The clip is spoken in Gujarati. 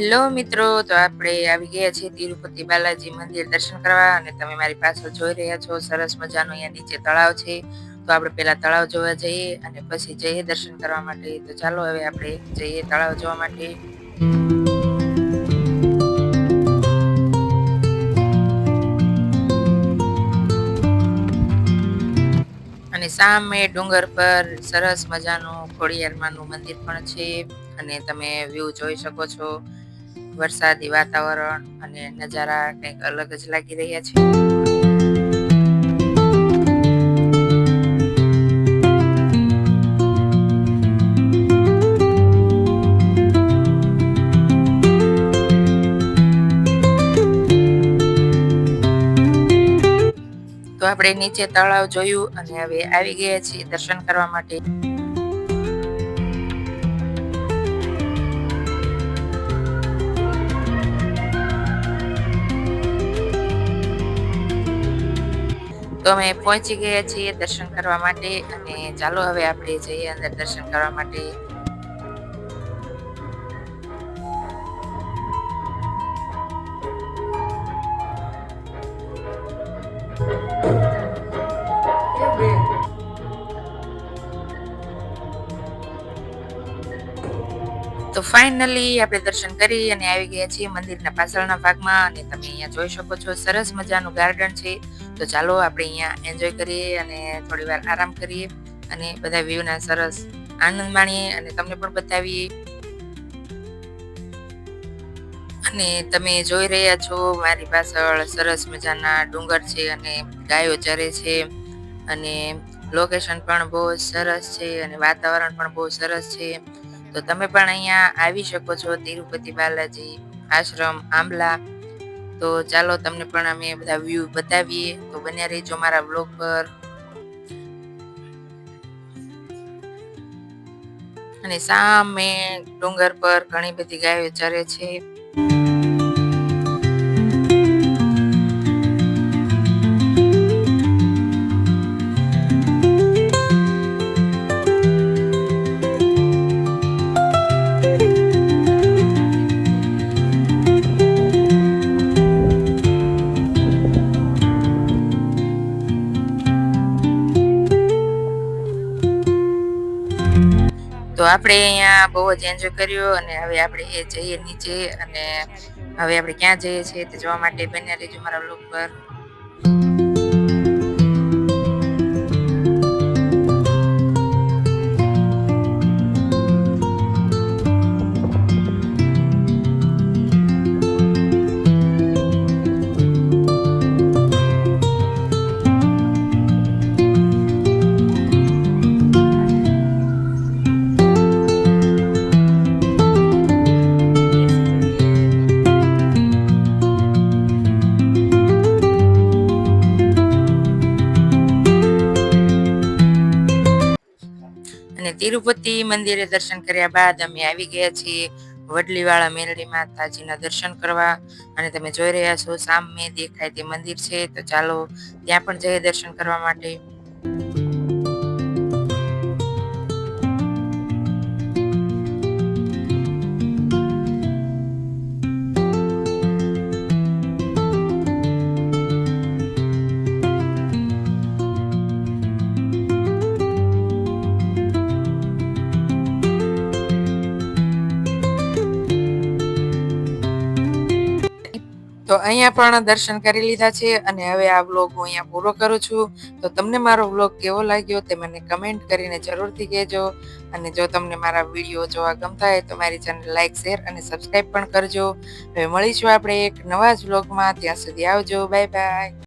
હેલો મિત્રો, તો આપણે આવી ગયા છીએ તિરુપતિ બાલાજી મંદિર દર્શન કરવા અને તમે મારી પાછળ જોઈ રહ્યા છો સરસ મજાનો અહીંયા નીચે તળાવ છે. તો આપણે પહેલા તળાવ જોવા જઈએ અને પછી જઈએ દર્શન કરવા માટે. તો ચાલો હવે આપણે જઈએ તળાવ જોવા માટે. અને સામે ડુંગર પર સરસ મજાનું ખોડિયારમાંનું મંદિર પણ છે અને તમે વ્યૂ જોઈ શકો છો. વરસાદી વાતાવરણ અને નજારા કંઈક અલગ જ લાગી રહ્યા છે. તો આપણે નીચે તળાવ જોયું અને હવે આવી ગયા છીએ દર્શન કરવા માટે. તો અમે પહોંચી ગયા છીએ દર્શન કરવા માટે અને ચાલો હવે આપણે જઈએ અંદર દર્શન કરવા માટે. તો ફાઇનલી આપણે દર્શન કરી અને આવી ગયા છીએ મંદિરના પાછળના ભાગમાં અને તમે અહીંયા જોઈ શકો છો સરસ મજાનું ગાર્ડન છે. તો ચાલો આપણે અહીંયા એન્જોય કરીએ અને થોડી વાર આરામ કરીએ અને બધા વ્યૂના સરસ આનંદ માણીએ અને તમને પણ બતાવીએ. અને તમે જોઈ રહ્યા છો મારી પાછળ સરસ મજાના ડુંગર છે અને ગાયો ચરે છે અને લોકેશન પણ બહુ સરસ છે અને વાતાવરણ પણ બહુ સરસ છે. તો તમે પણ અહીંયા આવી શકો છો તિરુપતિ બાલાજી આશ્રમ આંબલા. તો ચાલો તમને પણ અમે બધા વ્યૂ બતાવીએ. તો બન્યા રહેજો મારા બ્લોગ પર. અને સામે ડુંગર પર ઘણી બધી ગાયો ચરે છે. તો આપણે અહીંયા બહુ જ એન્જોય કર્યો અને હવે આપણે એ જઈએ નીચે અને હવે આપણે ક્યાં જઈએ છીએ તે જોવા માટે બન્યા રહેજો મારા બ્લોગ પર. અને તિરુપતિ મંદિરે દર્શન કર્યા બાદ અમે આવી ગયા છીએ વડલીવાળા મેલડી માતાજીના દર્શન કરવા અને તમે જોઈ રહ્યા છો સામે દેખાય તે મંદિર છે. તો ચાલો ત્યાં પણ જઈએ દર્શન કરવા માટે. તો અહીંયા પણ દર્શન કરી લીધા છે અને હવે આ વ્લોગ હું અહીંયા પૂરો કરું છું. તો તમને મારો વ્લોગ કેવો લાગ્યો તે મને કમેન્ટ કરીને જરૂરથી કહેજો અને જો તમને મારા વિડીયો જોવા ગમતા હોય તો મારી ચેનલ લાઈક શેર અને સબસ્ક્રાઈબ પણ કરજો. હવે મળીશું આપણે એક નવા જ વ્લોગમાં. ત્યાં સુધી આવજો. Bye bye.